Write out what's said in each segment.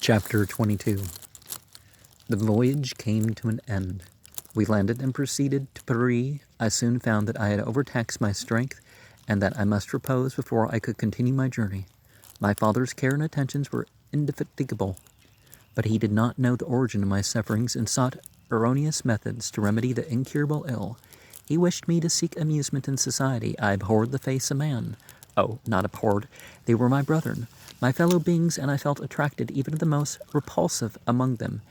Chapter 22. The voyage came to an end. We landed and proceeded to Paris. I soon found that I had overtaxed my strength, and that I must repose before I could continue my journey. My father's care and attentions were indefatigable, but he did not know the origin of my sufferings, and sought erroneous methods to remedy the incurable ill. He wished me to seek amusement in society. I abhorred the face of man. Oh, not abhorred. They were my brethren, my fellow beings, and I felt attracted even to the most repulsive among them,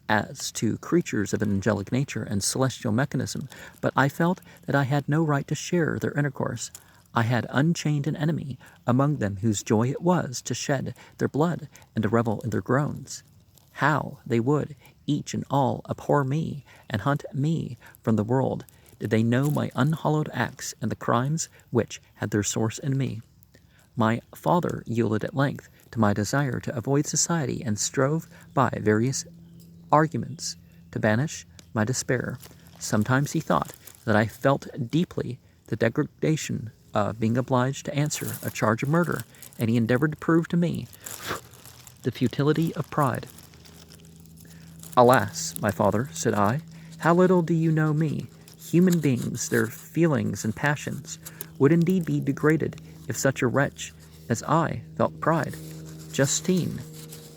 as to creatures of an angelic nature and celestial mechanism, but I felt that I had no right to share their intercourse. I had unchained an enemy among them whose joy it was to shed their blood and to revel in their groans. How they would, each and all, abhor me and hunt me from the world, did they know my unhallowed acts and the crimes which had their source in me. My father yielded at length to my desire to avoid society, and strove by various arguments to banish my despair. Sometimes he thought that I felt deeply the degradation of being obliged to answer a charge of murder, and he endeavored to prove to me the futility of pride. "Alas, my father," said I, "how little do you know me. Human beings, their feelings and passions, would indeed be degraded if such a wretch as I felt pride. Justine,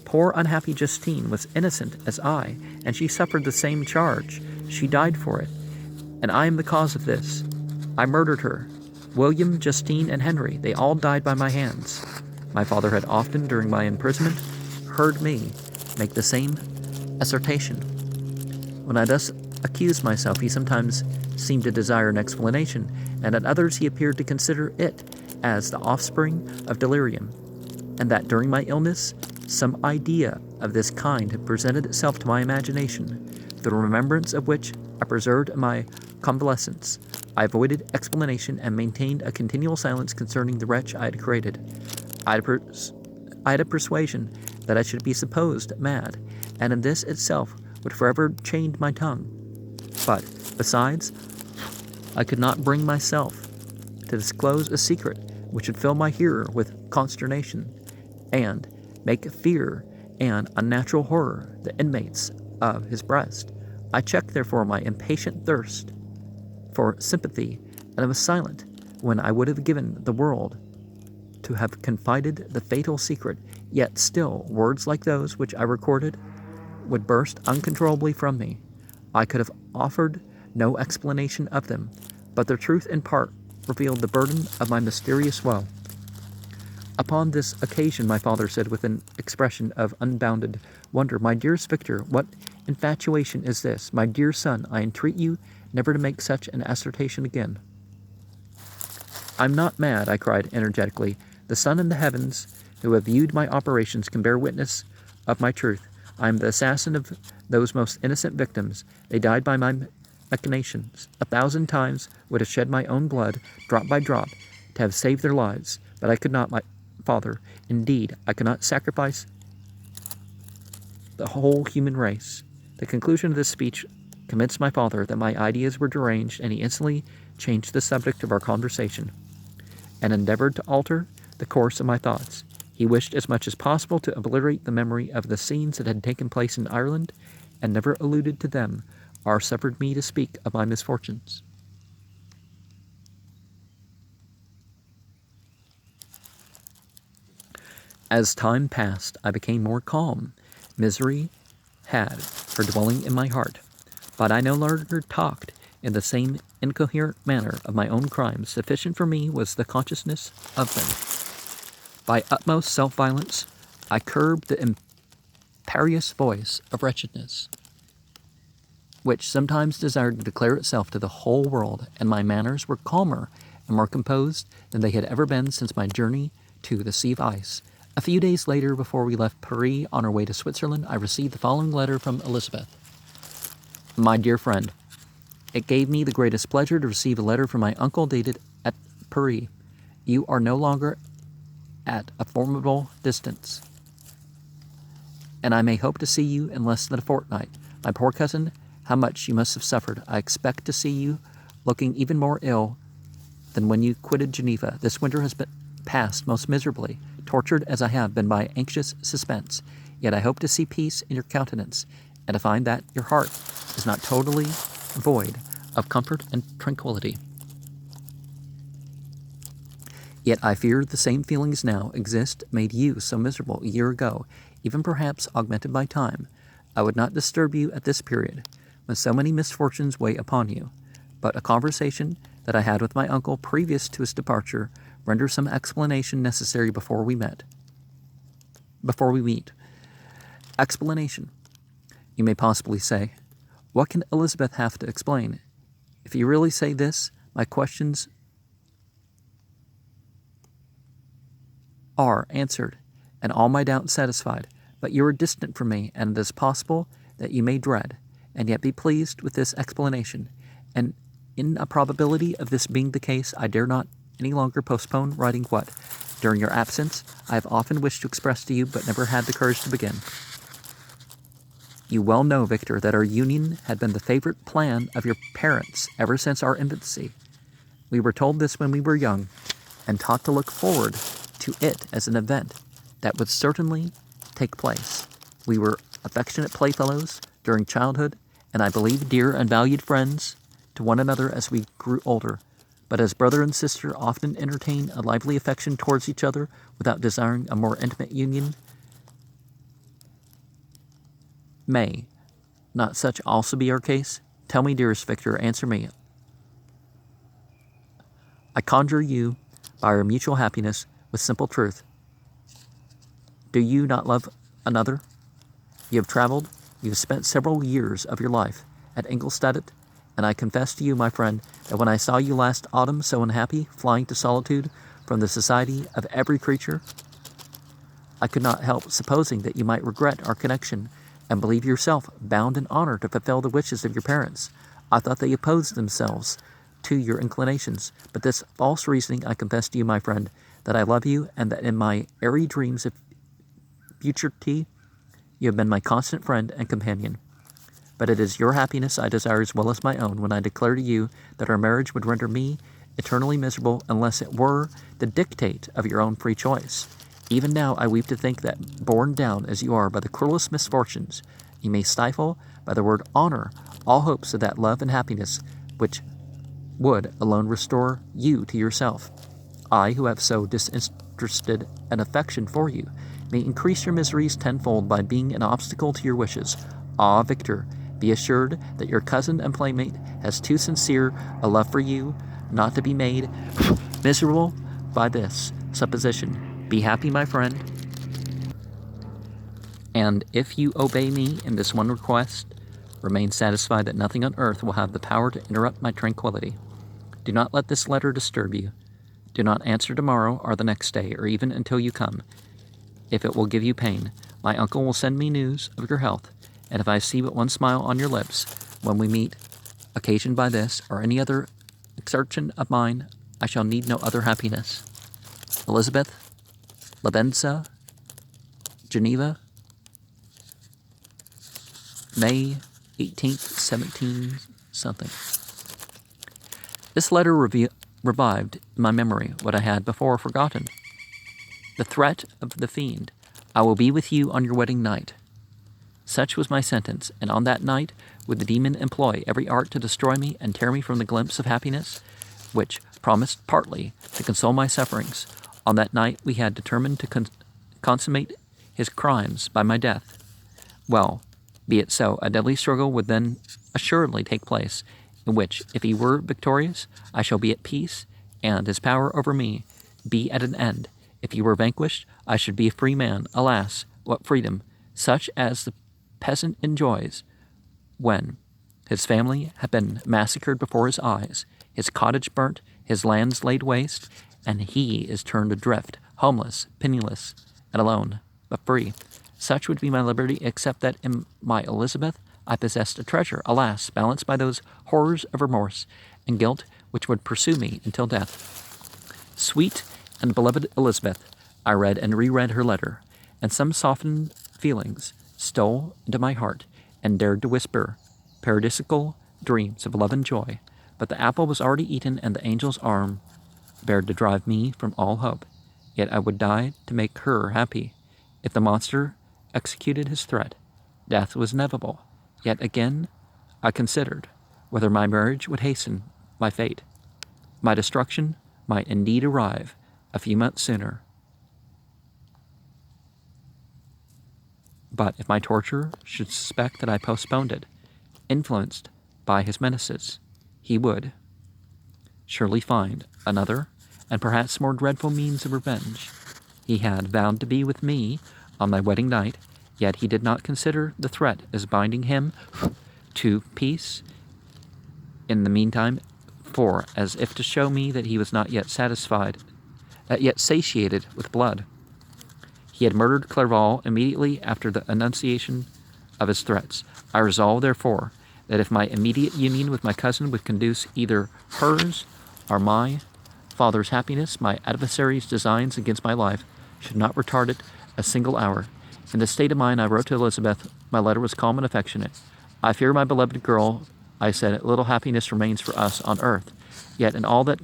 poor unhappy Justine, was innocent as I, and she suffered the same charge. She died for it, and I am the cause of this. I murdered her. William, Justine, and Henry, they all died by my hands." My father had often, during my imprisonment, heard me make the same assertion. When I thus accused myself, he sometimes seemed to desire an explanation, and at others he appeared to consider it as the offspring of delirium, and that during my illness some idea of this kind had presented itself to my imagination, the remembrance of which I preserved in my convalescence. I avoided explanation and maintained a continual silence concerning the wretch I had created. I had a persuasion that I should be supposed mad, and in this itself would forever chain my tongue. But, besides, I could not bring myself to disclose a secret which would fill my hearer with consternation, and make fear and unnatural horror the inmates of his breast. I checked, therefore, my impatient thirst for sympathy, and was silent when I would have given the world to have confided the fatal secret. Yet still words like those which I recorded would burst uncontrollably from me. I could have offered no explanation of them, but their truth in part revealed the burden of my mysterious woe. Upon this occasion my father said with an expression of unbounded wonder, "My dearest Victor, what infatuation is this? My dear son, I entreat you never to make such an assertion again." "I'm not mad," I cried energetically. "The sun and the heavens, who have viewed my operations, can bear witness of my truth. I am the assassin of those most innocent victims. They died by my machinations. 1,000 times would have shed my own blood, drop by drop, to have saved their lives. But I could not, my father. Indeed, I could not sacrifice the whole human race." The conclusion of this speech convinced my father that my ideas were deranged, and he instantly changed the subject of our conversation, and endeavored to alter the course of my thoughts. He wished as much as possible to obliterate the memory of the scenes that had taken place in Ireland, and never alluded to them, or suffered me to speak of my misfortunes. As time passed, I became more calm. Misery had her dwelling in my heart, but I no longer talked in the same incoherent manner of my own crimes. Sufficient for me was the consciousness of them. By utmost self-violence, I curbed the imperious voice of wretchedness, which sometimes desired to declare itself to the whole world, and my manners were calmer and more composed than they had ever been since my journey to the Sea of Ice. A few days later, before we left Paris on our way to Switzerland, I received the following letter from Elizabeth. "My dear friend, it gave me the greatest pleasure to receive a letter from my uncle dated at Paris. You are no longer at a formidable distance, and I may hope to see you in less than a fortnight. My poor cousin, how much you must have suffered. I expect to see you looking even more ill than when you quitted Geneva. This winter has been passed most miserably, tortured as I have been by anxious suspense. Yet I hope to see peace in your countenance, and to find that your heart is not totally void of comfort and tranquility. Yet I fear the same feelings now exist made you so miserable a year ago, even perhaps augmented by time. I would not disturb you at this period, when so many misfortunes weigh upon you, but a conversation that I had with my uncle previous to his departure renders some explanation necessary before we meet. Explanation. You may possibly say, what can Elizabeth have to explain? If you really say this, my questions are answered, and all my doubts satisfied. But you are distant from me, and it is possible that you may dread, and yet be pleased with this explanation. And in a probability of this being the case, I dare not any longer postpone writing what, during your absence, I have often wished to express to you, but never had the courage to begin. You well know, Victor, that our union had been the favorite plan of your parents ever since our infancy. We were told this when we were young, and taught to look forward to it as an event that would certainly take place. We were affectionate playfellows during childhood, and I believe dear and valued friends to one another as we grew older. But as brother and sister often entertain a lively affection towards each other without desiring a more intimate union, may not such also be our case? Tell me, dearest Victor, answer me. I conjure you by our mutual happiness with simple truth. Do you not love another? You have traveled, you have spent several years of your life at Ingolstadt, and I confess to you, my friend, that when I saw you last autumn so unhappy, flying to solitude from the society of every creature, I could not help supposing that you might regret our connection and believe yourself bound in honor to fulfill the wishes of your parents. I thought they opposed themselves to your inclinations, but this false reasoning I confess to you, my friend, that I love you, and that in my airy dreams of futurity you have been my constant friend and companion. But it is your happiness I desire as well as my own when I declare to you that our marriage would render me eternally miserable unless it were the dictate of your own free choice. Even now I weep to think that, borne down as you are by the cruelest misfortunes, you may stifle, by the word honor, all hopes of that love and happiness which would alone restore you to yourself. I, who have so disinterested an affection for you, may increase your miseries tenfold by being an obstacle to your wishes. Ah, Victor, be assured that your cousin and playmate has too sincere a love for you not to be made miserable by this supposition. Be happy, my friend, and if you obey me in this one request, remain satisfied that nothing on earth will have the power to interrupt my tranquility. Do not let this letter disturb you. Do not answer tomorrow or the next day, or even until you come, if it will give you pain. My uncle will send me news of your health, and if I see but one smile on your lips when we meet, occasioned by this or any other exertion of mine, I shall need no other happiness. Elizabeth, Labenza, Geneva, May 18th, 17 something. This letter revived in my memory what I had before forgotten. The threat of the fiend, I will be with you on your wedding night. Such was my sentence, and on that night would the demon employ every art to destroy me and tear me from the glimpse of happiness, which promised partly to console my sufferings. On that night we had determined to consummate his crimes by my death. Well, be it so. A deadly struggle would then assuredly take place, in which, if he were victorious, I shall be at peace, and his power over me be at an end. If he were vanquished, I should be a free man. Alas, what freedom! Such as the peasant enjoys when his family have been massacred before his eyes, his cottage burnt, his lands laid waste, and he is turned adrift, homeless, penniless, and alone, but free. Such would be my liberty, except that in my Elizabeth I possessed a treasure, alas, balanced by those horrors of remorse and guilt which would pursue me until death. Sweet and beloved Elizabeth, I read and reread her letter, and some softened feelings stole into my heart and dared to whisper paradisical dreams of love and joy. But the apple was already eaten, and the angel's arm bared to drive me from all hope. Yet I would die to make her happy. If the monster executed his threat. Death was inevitable. Yet again, I considered whether my marriage would hasten my fate. My destruction might indeed arrive a few months sooner. But if my torturer should suspect that I postponed it, influenced by his menaces, he would surely find another and perhaps more dreadful means of revenge. He had vowed to be with me on my wedding night, yet he did not consider the threat as binding him to peace in the meantime, for as if to show me that he was not yet satisfied, yet satiated with blood. He had murdered Clerval immediately after the enunciation of his threats. I resolved, therefore, that if my immediate union with my cousin would conduce either hers or my father's happiness, my adversary's designs against my life should not retard it a single hour. In this state of mind, I wrote to Elizabeth. My letter was calm and affectionate. I fear, my beloved girl, I said, little happiness remains for us on earth. Yet in all that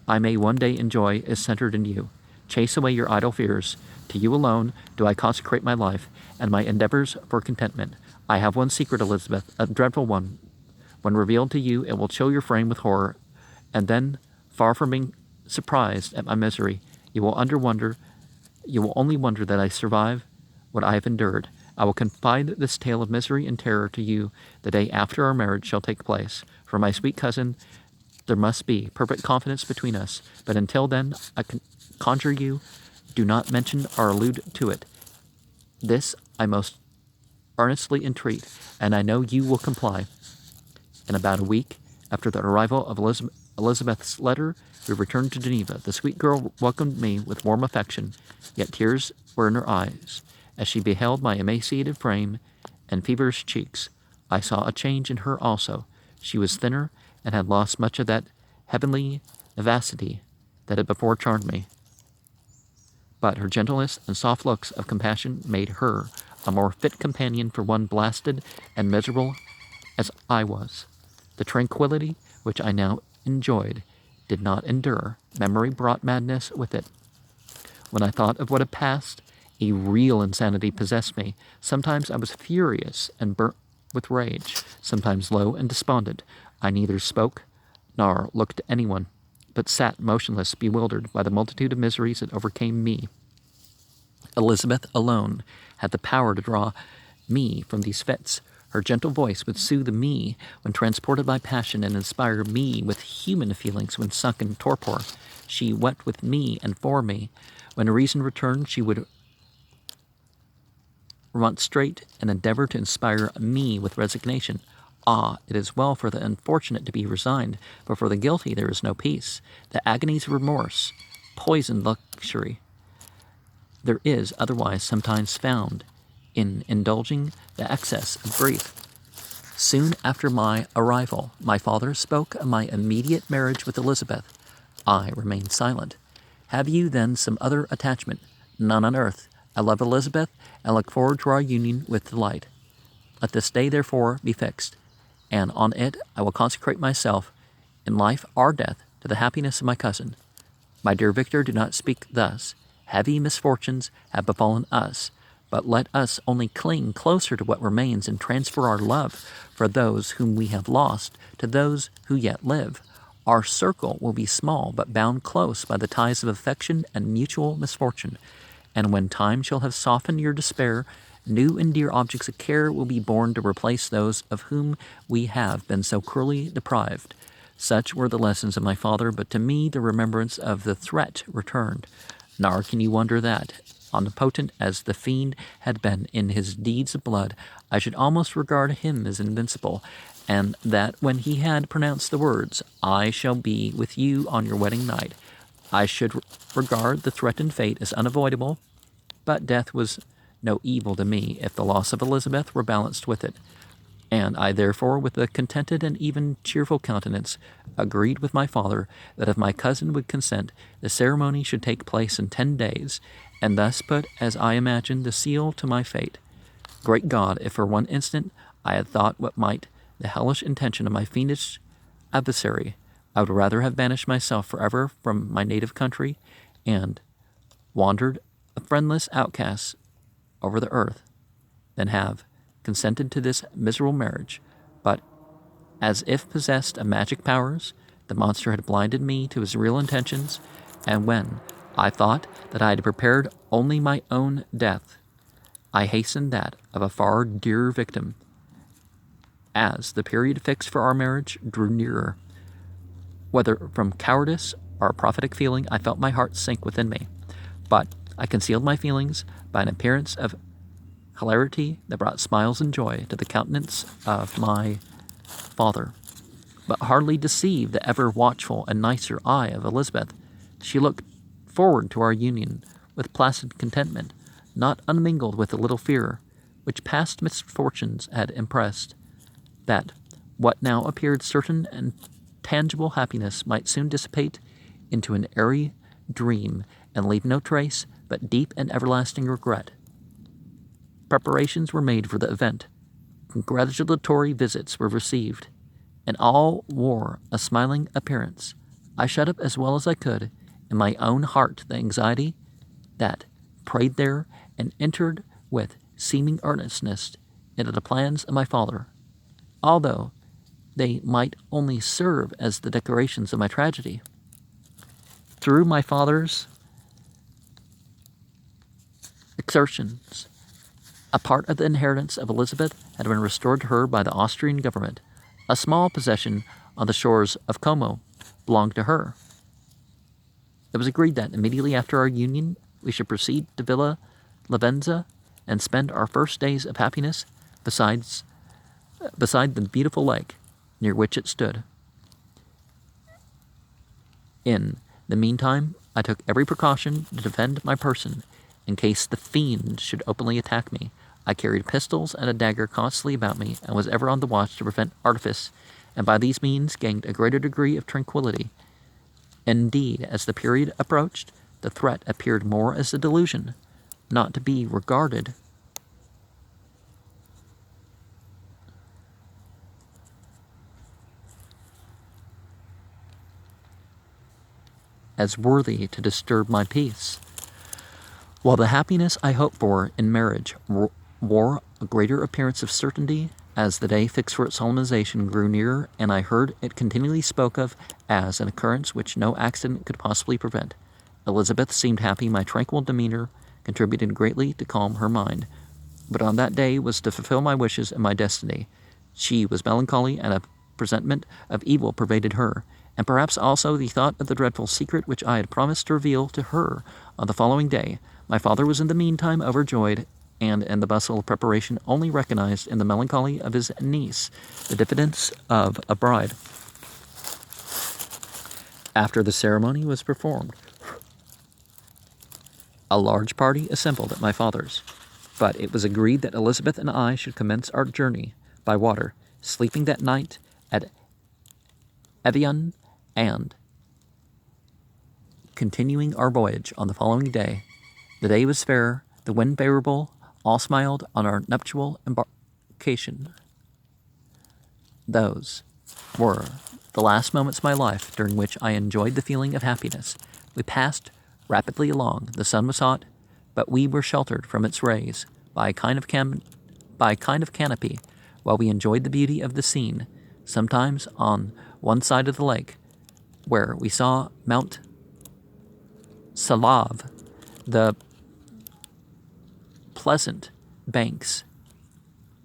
I may one day enjoy is centered in you. Chase away your idle fears. To you alone do I consecrate my life and my endeavors for contentment. I have one secret, Elizabeth, a dreadful one. When revealed to you, it will chill your frame with horror, and then, far from being surprised at my misery, you will only wonder that I survive what I have endured. I will confide this tale of misery and terror to you the day after our marriage shall take place. For my sweet cousin, there must be perfect confidence between us, but until then, I conjure you, do not mention or allude to it. This I most earnestly entreat, and I know you will comply. In about a week after the arrival of Elizabeth's letter, we returned to Geneva. The sweet girl welcomed me with warm affection, yet tears were in her eyes. As she beheld my emaciated frame and feverish cheeks, I saw a change in her also. She was thinner and had lost much of that heavenly vivacity that had before charmed me. But her gentleness and soft looks of compassion made her a more fit companion for one blasted and miserable as I was. The tranquility which I now enjoyed did not endure. Memory brought madness with it. When I thought of what had passed, a real insanity possessed me. Sometimes I was furious and burnt with rage, sometimes low and despondent. I neither spoke nor looked at anyone, but sat motionless, bewildered by the multitude of miseries that overcame me. Elizabeth alone had the power to draw me from these fits. Her gentle voice would soothe me when transported by passion and inspire me with human feelings when sunk in torpor. She wept with me and for me. When reason returned, she would remonstrate and endeavor to inspire me with resignation. Ah, it is well for the unfortunate to be resigned, but for the guilty there is no peace. The agonies of remorse poison luxury. There is otherwise sometimes found in indulging the excess of grief. Soon after my arrival, my father spoke of my immediate marriage with Elizabeth. I remained silent. Have you then some other attachment? None on earth. I love Elizabeth and look forward to our union with delight. Let this day, therefore, be fixed, and on it I will consecrate myself, in life or death, to the happiness of my cousin. My dear Victor, do not speak thus. Heavy misfortunes have befallen us, but let us only cling closer to what remains and transfer our love for those whom we have lost to those who yet live. Our circle will be small, but bound close by the ties of affection and mutual misfortune. And when time shall have softened your despair, new and dear objects of care will be born to replace those of whom we have been so cruelly deprived. Such were the lessons of my father, but to me the remembrance of the threat returned. Nor can you wonder that, omnipotent as the fiend had been in his deeds of blood, I should almost regard him as invincible, and that when he had pronounced the words, "I shall be with you on your wedding night," I should regard the threatened fate as unavoidable. But death was no evil to me if the loss of Elizabeth were balanced with it, and I therefore, with a contented and even cheerful countenance, agreed with my father that if my cousin would consent, the ceremony should take place in 10 days, and thus put, as I imagined, the seal to my fate. Great God, if for one instant I had thought what might the hellish intention of my fiendish adversary, I would rather have banished myself forever from my native country, and wandered a friendless outcast over the earth, than have consented to this miserable marriage, but as if possessed of magic powers, the monster had blinded me to his real intentions, and when I thought that I had prepared only my own death, I hastened that of a far dearer victim. As the period fixed for our marriage drew nearer, whether from cowardice or a prophetic feeling, I felt my heart sink within me. But I concealed my feelings by an appearance of hilarity that brought smiles and joy to the countenance of my father, but hardly deceived the ever watchful and nicer eye of Elizabeth. She looked forward to our union with placid contentment, not unmingled with a little fear, which past misfortunes had impressed, that what now appeared certain and tangible happiness might soon dissipate into an airy dream and leave no trace but deep and everlasting regret. Preparations were made for the event. Congratulatory visits were received, and all wore a smiling appearance. I shut up as well as I could in my own heart the anxiety that prayed there, and entered with seeming earnestness into the plans of my father, although they might only serve as the decorations of my tragedy. Through my father's exertions, a part of the inheritance of Elizabeth had been restored to her by the Austrian government. A small possession on the shores of Como belonged to her. It was agreed that immediately after our union we should proceed to Villa Lavenza and spend our first days of happiness beside the beautiful lake near which it stood. In the meantime, I took every precaution to defend my person in case the fiend should openly attack me. I carried pistols and a dagger constantly about me, and was ever on the watch to prevent artifice, and by these means gained a greater degree of tranquillity. Indeed, as the period approached, the threat appeared more as a delusion, not to be regarded as worthy to disturb my peace, while the happiness I hoped for in marriage wore a greater appearance of certainty as the day fixed for its solemnization grew nearer, and I heard it continually spoke of as an occurrence which no accident could possibly prevent. Elizabeth seemed happy. My tranquil demeanor contributed greatly to calm her mind, but on that day was to fulfill my wishes and my destiny. She was melancholy, and a presentiment of evil pervaded her, and perhaps also the thought of the dreadful secret which I had promised to reveal to her on the following day. My father was in the meantime overjoyed, and in the bustle of preparation only recognized in the melancholy of his niece the diffidence of a bride. After the ceremony was performed, a large party assembled at my father's, but it was agreed that Elizabeth and I should commence our journey by water, sleeping that night at Evian, and continuing our voyage on the following day. The day was fair, the wind favorable, all smiled on our nuptial embarkation. Those were the last moments of my life during which I enjoyed the feeling of happiness. We passed rapidly along. The sun was hot, but we were sheltered from its rays by a kind of canopy, while we enjoyed the beauty of the scene. Sometimes on one side of the lake, where we saw Mount Salav, the pleasant banks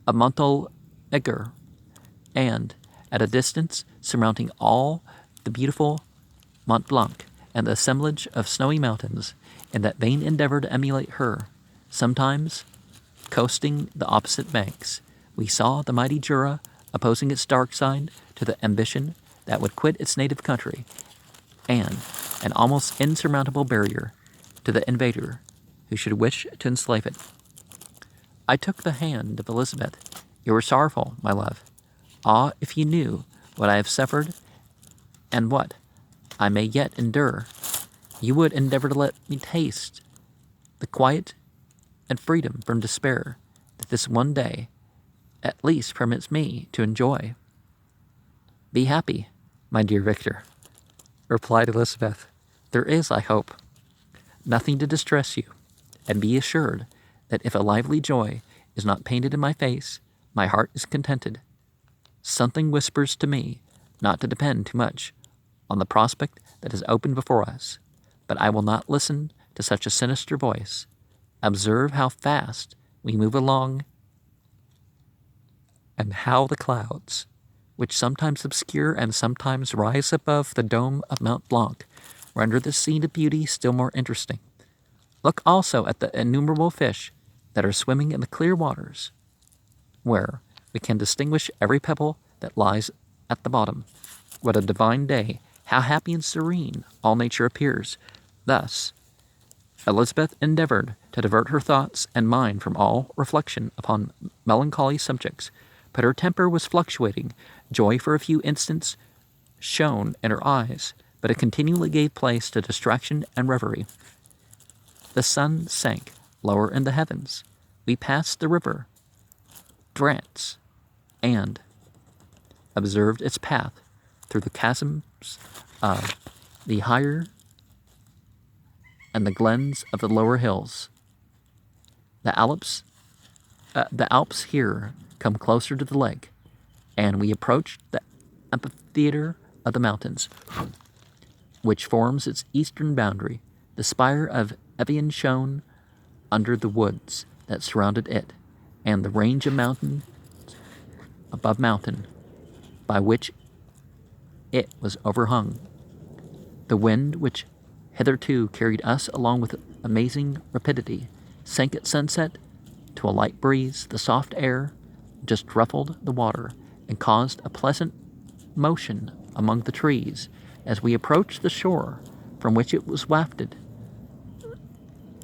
of Montélimar, and at a distance, surmounting all, the beautiful Mont Blanc, and the assemblage of snowy mountains, in that vain endeavor to emulate her. Sometimes, coasting the opposite banks, we saw the mighty Jura opposing its dark side to the ambition that would quit its native country, and an almost insurmountable barrier to the invader who should wish to enslave it. I took the hand of Elizabeth. You were sorrowful, my love. Ah, if you knew what I have suffered, and what I may yet endure, you would endeavor to let me taste the quiet and freedom from despair that this one day at least permits me to enjoy. Be happy, my dear Victor, replied Elizabeth. There is, I hope, nothing to distress you, and be assured that if a lively joy is not painted in my face, my heart is contented. Something whispers to me not to depend too much on the prospect that is open before us, but I will not listen to such a sinister voice. Observe how fast we move along, and how the clouds, which sometimes obscure and sometimes rise above the dome of Mont Blanc, render the scene of beauty still more interesting. Look also at the innumerable fish that are swimming in the clear waters, where we can distinguish every pebble that lies at the bottom. What a divine day! How happy and serene all nature appears! Thus, Elizabeth endeavored to divert her thoughts and mind from all reflection upon melancholy subjects, but her temper was fluctuating. Joy for a few instants shone in her eyes, but it continually gave place to distraction and reverie. The sun sank lower in the heavens. We passed the river Drance, and observed its path through the chasms of the higher and the glens of the lower hills. The Alps here come closer to the lake, and we approached the amphitheater of the mountains, which forms its eastern boundary. The spire of Evian shone under the woods that surrounded it, and the range of mountain above mountain by which it was overhung. The wind, which hitherto carried us along with amazing rapidity, sank at sunset to a light breeze. The soft air just ruffled the water and caused a pleasant motion among the trees as we approached the shore from which it was wafted.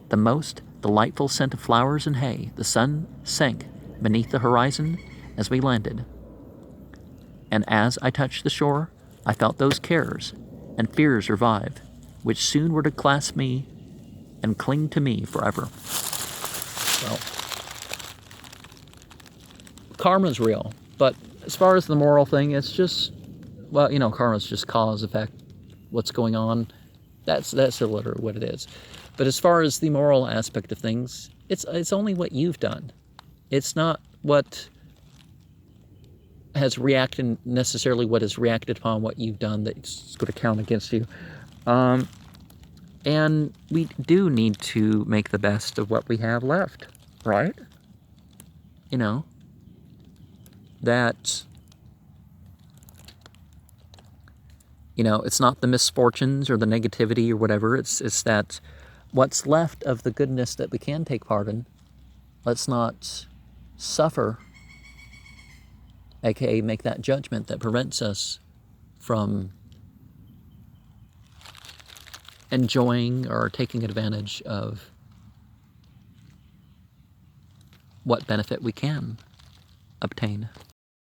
The most delightful scent of flowers and hay. The sun sank beneath the horizon as we landed, and as I touched the shore, I felt those cares and fears revive, which soon were to clasp me and cling to me forever. Well, karma's real, but as far as the moral thing, it's just, well, karma's just cause, effect, what's going on. That's literally what it is. But as far as the moral aspect of things, it's only what you've done. It's not what has reacted, necessarily what has reacted upon what you've done that's going to count against you. And we do need to make the best of what we have left, right? That, it's not the misfortunes or the negativity or whatever. It's that what's left of the goodness that we can take part in, let's not suffer, aka make that judgment that prevents us from enjoying or taking advantage of what benefit we can obtain.